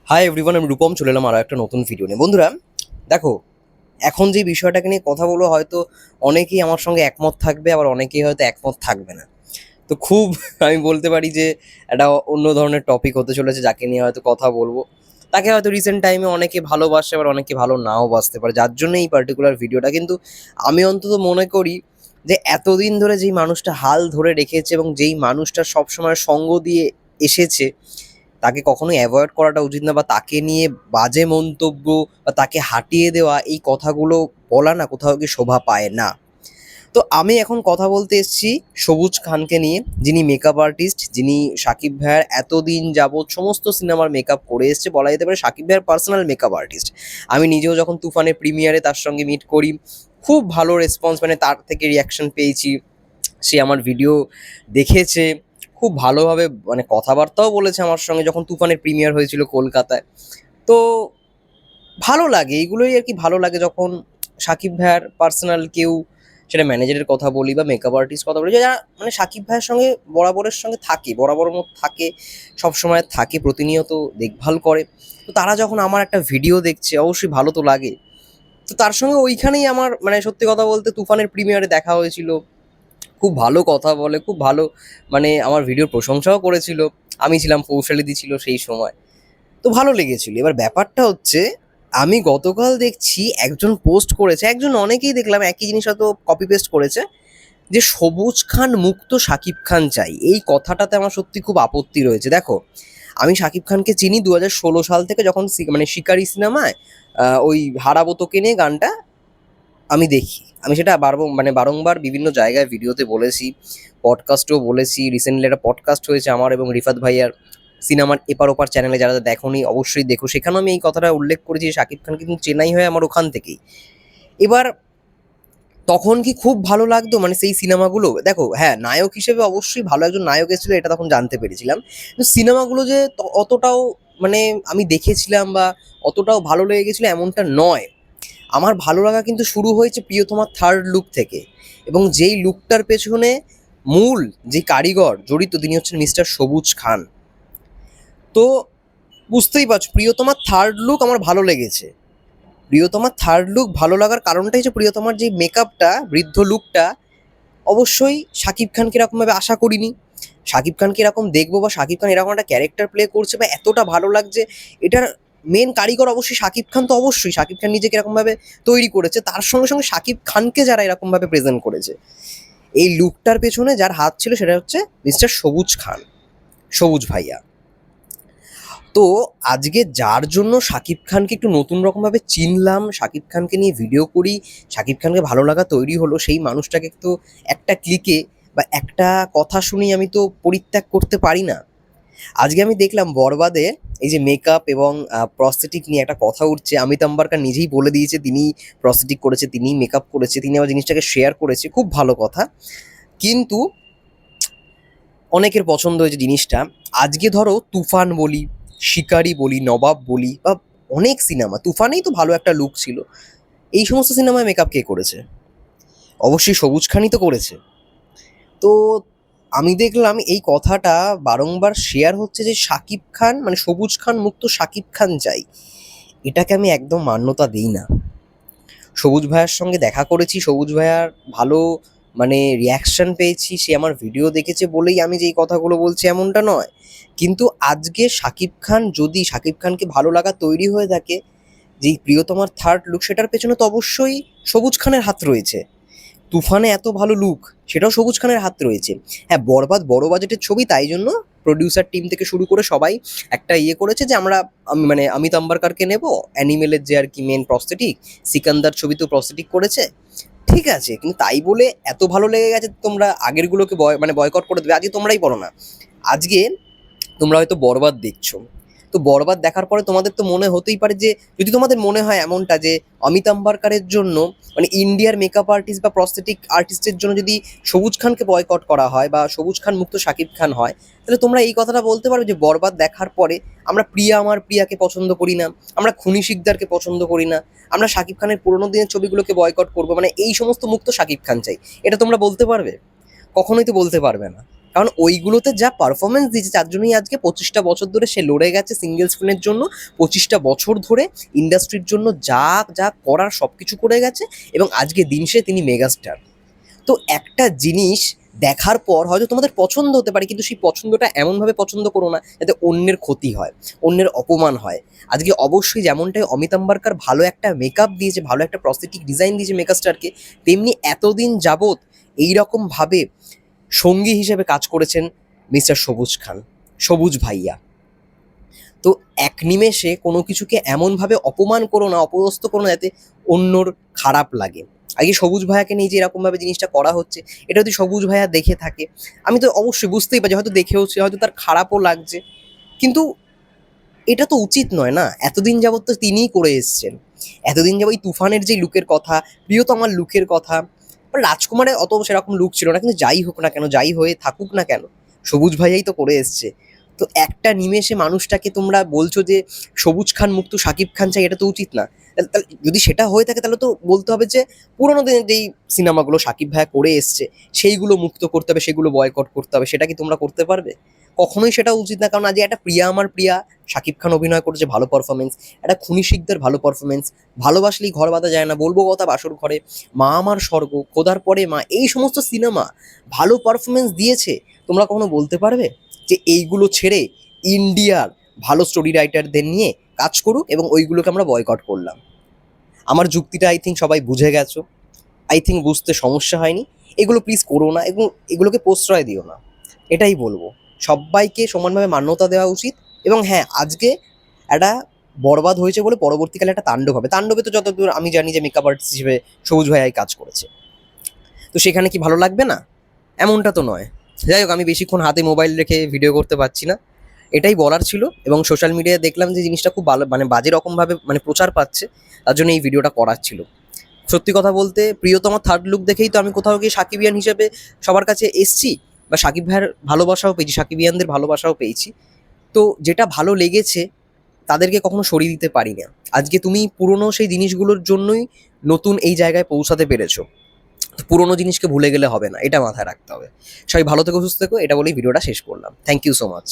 Hi everyone, আমি রূপম চলে এলাম আরও একটা নতুন ভিডিও নিয়ে। বন্ধুরা দেখো, এখন যে বিষয়টাকে নিয়ে কথা বলবো হয়তো অনেকেই আমার সঙ্গে একমত থাকবে, আবার অনেকেই হয়তো একমত থাকবে না। তো খুব আমি বলতে পারি যে একটা অন্য ধরনের টপিক হতে চলেছে, যাকে নিয়ে হয়তো কথা বলবো। তাকে হয়তো রিসেন্ট টাইমে অনেকে ভালোবাসে, আবার অনেকে ভালো নাও বাসতে পারে, যার জন্য এই পার্টিকুলার ভিডিওটা। কিন্তু আমি অন্তত মনে করি যে এতদিন ধরে যেই মানুষটা হাল ধরে রেখেছে এবং যেই মানুষটা সবসময় সঙ্গ দিয়ে এসেছে, তাকে কখনোই অ্যাভয়েড করাটা উচিত না, বা তাকে নিয়ে বাজে মন্তব্য বা তাকে হাঁটিয়ে দেওয়া এই কথাগুলো বলা না কোথাও কি শোভা পায় না। তো আমি এখন কথা বলতে এসেছি সবুজ খানকে নিয়ে, যিনি মেকআপ আর্টিস্ট, যিনি শাকিব ভাইয়ের এতদিন যাবৎ সমস্ত সিনেমার মেকআপ করে এসছে, বলা যেতে পারে শাকিব ভাইয়ের পার্সোনাল মেকআপ আর্টিস্ট। আমি নিজেও যখন তুফানের প্রিমিয়ারে তার সঙ্গে মিট করি, খুব ভালো রেসপন্স, মানে তার থেকে রিয়াকশন পেয়েছি। সে আমার ভিডিও দেখেছে, খুব ভালোভাবে মানে কথাবার্তাও বলেছে আমার সঙ্গে যখন তুফানের প্রিমিয়ার হয়েছিল কলকাতায়। তো ভালো লাগে এইগুলোই আর কি, ভালো লাগে যখন সাকিব ভাইয়ার পার্সোনাল কেউ, সেটা ম্যানেজারের কথা বলি বা মেকআপ আর্টিস্ট কথা বলি, যারা মানে সাকিব ভাইয়ের সঙ্গে বরাবরের সঙ্গে থাকে, বরাবরের মতো থাকে, সবসময় থাকে, প্রতিনিয়ত দেখভাল করে। তো তারা যখন আমার একটা ভিডিও দেখছে, অবশ্যই ভালো তো লাগে। তো তার সঙ্গে ওইখানেই আমার মানে সত্যি কথা বলতে তুফানের প্রিমিয়ারে দেখা হয়েছিল। খুব ভালো কথা বলে, খুব ভালো, মানে আমার ভিডিওর প্রশংসাও করেছিল। আমি ছিলাম, কৌশালিদি ছিল সেই সময়। তো ভালো লেগেছিল। এবার ব্যাপারটা হচ্ছে, আমি গতকাল দেখছি একজন পোস্ট করেছে, একজন অনেকেই দেখলাম একই জিনিস হয়তো কপি পেস্ট করেছে, যে সবুজ খান মুক্ত শাকিব খান চাই। এই কথাটাতে আমার সত্যি খুব আপত্তি রয়েছে। দেখো, আমি শাকিব খানকে চিনি 2016 সাল থেকে, যখন মানে শিকারি সিনেমায় ওই হারাবো তোকে নিয়ে গানটা আমি দেখি। আমি সেটা মানে বারংবার বিভিন্ন জায়গায় ভিডিওতে বলেছি, পডকাস্টেও বলেছি। রিসেন্টলি একটা পডকাস্ট হয়েছে আমার এবং রিফাত ভাইয়ার, সিনেমার এপার ওপার চ্যানেলে, যারা দেখোনি অবশ্যই দেখো। সেখানেও আমি এই কথাটা উল্লেখ করেছি যে শাকিব খান কিন্তু চেন্নাই হয় আমার ওখান থেকেই। এবার তখন কি খুব ভালো লাগতো মানে সেই সিনেমাগুলো দেখো, হ্যাঁ নায়ক হিসেবে অবশ্যই ভালো একজন নায়ক এসেছিল, এটা তখন জানতে পেরেছিলাম। কিন্তু সিনেমাগুলো যে অতটাও মানে আমি দেখেছিলাম বা অতটাও ভালো লেগে গেছিলো এমনটা নয়। আমার ভালো লাগা কিন্তু শুরু হয়েছে প্রিয়তমার থার্ড লুক থেকে, এবং যেই লুকটার পেছনে মূল যে কারিগর জড়িত, তিনি হচ্ছেন মিস্টার সবুজ খান। তো বুঝতেই পারছো, প্রিয়তমার থার্ড লুক আমার ভালো লেগেছে। প্রিয়তমার থার্ড লুক ভালো লাগার কারণটাই হচ্ছে প্রিয়তমার যে মেকআপটা, বৃদ্ধ লুকটা, অবশ্যই শাকিব খানকে এরকমভাবে আশা করিনি। শাকিব খানকে এরকম দেখবো বা শাকিব খান এরকম একটা ক্যারেক্টার প্লে করছে বা এতটা ভালো লাগছে, এটার মেন কারিগর অবশ্যই শাকিব খান। তো অবশ্যই শাকিব খান নিজেকে এরকমভাবে তৈরি করেছে, তার সঙ্গে সঙ্গে শাকিব খানকে যারা এরকমভাবে প্রেজেন্ট করেছে, এই লুকটার পেছনে যার হাত ছিল সেটা হচ্ছে মিস্টার সবুজ খান, সবুজ ভাইয়া। তো আজকে যার জন্য শাকিব খানকে একটু নতুন রকমভাবে চিনলাম, শাকিব খানকে নিয়ে ভিডিও করি, শাকিব খানকে ভালো লাগা তৈরি হলো, সেই মানুষটাকে তো একটা ক্লিকে বা একটা কথা শুনেই আমি তো পরিত্যাগ করতে পারি না। আজকে আমি দেখলাম বরবাদে এই যে মেকআপ এবং প্রস্থেটিক নিয়ে একটা কথা উঠছে। অমিত আম্বারকার নিজেই বলে দিয়েছে তিনি প্রস্থেটিক করেছে, তিনি মেকআপ করেছে, তিনি আবার জিনিসটাকে শেয়ার করেছে, খুব ভালো কথা। কিন্তু অনেকের পছন্দ হয়েছে জিনিসটা। আজকে ধরো তুফান বলি, শিকারি বলি, নবাব বলি, বা অনেক সিনেমা, তুফানেই তো ভালো একটা লুক ছিল। এই সমস্ত সিনেমায় মেকআপ কে করেছে? অবশ্যই সবুজ খানই তো করেছে। তো আমি দেখলাম এই কথাটা বারংবার শেয়ার হচ্ছে যে শাকিব খান মানে সবুজ খান মুক্ত শাকিব খান চাই। এটাকে আমি একদম মান্যতা দিই না। সবুজ ভাইয়ার সঙ্গে দেখা করেছি, সবুজ ভাইয়ার ভালো মানে রিয়াকশন পেয়েছি, সে আমার ভিডিও দেখেছে বলেই আমি যেই কথাগুলো বলছি এমনটা নয়। কিন্তু আজকে শাকিব খান, যদি শাকিব খানকে ভালো লাগা তৈরি হয়ে থাকে, যেই প্রিয়তমার থার্ড লুক, সেটার পেছনে তো অবশ্যই সবুজ খানের হাত রয়েছে। তুফানে এত ভালো লুক, সেটাও সবুজ খানের হাত রয়েছে। হ্যাঁ, বরবাদ বড় বাজেটের ছবি, তাই জন্য প্রডিউসার টিম থেকে শুরু করে সবাই একটা ইয়ে করেছে যে আমরা মানে অমিত আম্বারকারকে নেব, অ্যানিমেলের যে আর কি মেন প্রস্থেটিক, সিকান্দার ছবিতেও প্রস্থেটিক করেছে, ঠিক আছে। কিন্তু তাই বলে এত ভালো লেগে গেছে তোমরা আগেরগুলোকে মানে বয়কট করে দেবে। আজকে তোমরাই বলো না, আজকে তোমরা হয়তো বরবাদ দেখছো, তো বরবাদ দেখার পরে তোমাদের তো মনে হতেই পারে যে, যদি তোমাদের মনে হয় এমনটা যে অমিত আম্বারকারের জন্য মানে ইন্ডিয়ার মেকআপ আর্টিস্ট বা প্রস্থেটিক আর্টিস্টের জন্য যদি সবুজ খানকে বয়কট করা হয় বা সবুজ খান মুক্ত শাকিব খান হয়, তাহলে তোমরা এই কথাটা বলতে পারবে যে বরবাদ দেখার পরে আমরা প্রিয়া আমার প্রিয়াকে পছন্দ করি না, আমরা খুনি শিকদারকে পছন্দ করি না, আমরা শাকিব খানের পুরোনো দিনের ছবিগুলোকে বয়কট করবো, মানে এই সমস্ত মুক্ত শাকিব খান চাই। এটা তোমরা বলতে পারবে? কখনোই তো বলতে পারবে না। কারণ ওইগুলোতে যা পারফরমেন্স দিয়েছে তার জন্যই আজকে 25টা বছর ধরে সে লড়ে গেছে সিঙ্গেল স্ক্রিনের জন্য। 25টা বছর ধরে ইন্ডাস্ট্রির জন্য যা যা করার সব কিছু করে গেছে, এবং আজকে দিন সে তিনি মেগাস্টার। তো একটা জিনিস দেখার পর হয়তো তোমাদের পছন্দ হতে পারে, কিন্তু সেই পছন্দটা এমনভাবে পছন্দ করো না যাতে অন্যের ক্ষতি হয়, অন্যের অপমান হয়। আজকে অবশ্যই যেমনটাই অমিত আম্বারকার ভালো একটা মেকআপ দিয়েছে, ভালো একটা প্রস্থেটিক ডিজাইন দিয়েছে মেগাস্টারকে, তেমনি এতদিন যাবৎ এইরকমভাবে সঙ্গী হিসেবে কাজ করেছেন মিস্টার সবুজ খান, সবুজ ভাইয়া। তো এক নিমেষে কোনো কিছুকে এমনভাবে অপমান করো না, অপদস্থ করো না যাতে অন্যর খারাপ লাগে। আগে সবুজ ভাইয়াকে নিয়ে যে এরকমভাবে জিনিসটা করা হচ্ছে, এটা যদি সবুজ ভাইয়া দেখে থাকে, আমি তো অবশ্যই বুঝতেই পারছি, হয়তো দেখেওছে, হয়তো তার খারাপও লাগছে, কিন্তু এটা তো উচিত নয় না। এতদিন যাবৎ তো তিনিই করে এসছেন, এতদিন যাবৎ এই তুফানের যে লুকের কথা, প্রিয়তমার লুকের কথা, রাজকুমারের অত সেরকম লুক ছিল না, কিন্তু যাই হোক না কেন, যাই হয়ে থাকুক না কেন, সবুজ ভাইয়াই তো করে এসছে। তো একটা নিমেষে মানুষটাকে তোমরা বলছো যে সবুজ খান মুক্ত শাকিব খান চাই, এটা তো উচিত না। যদি সেটা হয়ে থাকে তাহলে তো বলতে হবে যে পুরোনো দিনের যেই সিনেমাগুলো শাকিব ভাইয়া করে এসছে সেইগুলো মুক্ত করতে হবে, সেগুলো বয়কট করতে হবে। সেটা কি তোমরা করতে পারবে? কখনোই সেটা উচিত না। কারণ আজ একটা প্রিয়া আমার প্রিয়া শাকিব খান অভিনয় করেছে, ভালো পারফরমেন্স, একটা খুনি শিকদার ভালো পারফরমেন্স, ভালোবাসলেই ঘর বাঁধা যায় না, বলবো কথা বাসর ঘরে, মা আমার স্বর্গ, খোদার পরে মা, এই সমস্ত সিনেমা ভালো পারফরমেন্স দিয়েছে। তোমরা কখনো বলতে পারবে যে এইগুলো ছেড়ে ইন্ডিয়ার ভালো স্টোরি রাইটারদের নিয়ে কাজ করুক এবং ওইগুলোকে আমরা বয়কট করলাম? আমার যুক্তিটা আই থিঙ্ক সবাই বুঝে গেছো, আই থিঙ্ক বুঝতে সমস্যা হয়নি। এগুলো প্লিজ করো না এবং এগুলোকে প্রশ্রয় দিও না, এটাই বলবো। সবাইকে সমানভাবে মান্যতা দেওয়া উচিত। এবং হ্যাঁ, আজকে একটা বরবাদ হয়েছে বলে পরবর্তীকালে একটা তাণ্ডব হবে। তাণ্ডবে তো যতদূর আমি জানি যে মেকআপ আর্টিস্ট হিসেবে সবুজ ভাইয়াই কাজ করেছে, তো সেখানে কি ভালো লাগবে না? এমনটা তো নয়। যাই হোক, আমি বেশিক্ষণ হাতে মোবাইল রেখে ভিডিও করতে পারছি না, এটাই বলার ছিল। এবং সোশ্যাল মিডিয়ায় দেখলাম যে জিনিসটা খুব ভালো, মানে বাজে রকমভাবে মানে প্রচার পাচ্ছে, তার জন্য এই ভিডিওটা করার ছিল। সত্যি কথা বলতে প্রিয়তম থার্ড লুক দেখেই তো আমি কোথাও গিয়ে সাকিবিয়ান হিসেবে সবার কাছে এসছি, বা সাকিব ভাইয়ের ভালোবাসাও পেয়েছি, সাকিবিয়ানদের ভালোবাসাও পেয়েছি। তো যেটা ভালো লেগেছে তাদেরকে কখনো সরিয়ে দিতে পারি না। আজকে তুমি পুরনো সেই জিনিসগুলোর জন্যই নতুন এই জায়গায় পৌঁছাতে পেরেছো, তো পুরোনো জিনিসকে ভুলে গেলে হবে না, এটা মাথায় রাখতে হবে। সবাই ভালো থেকো, সুস্থ থেকো, এটা বলেই ভিডিওটা শেষ করলাম। Thank you so much.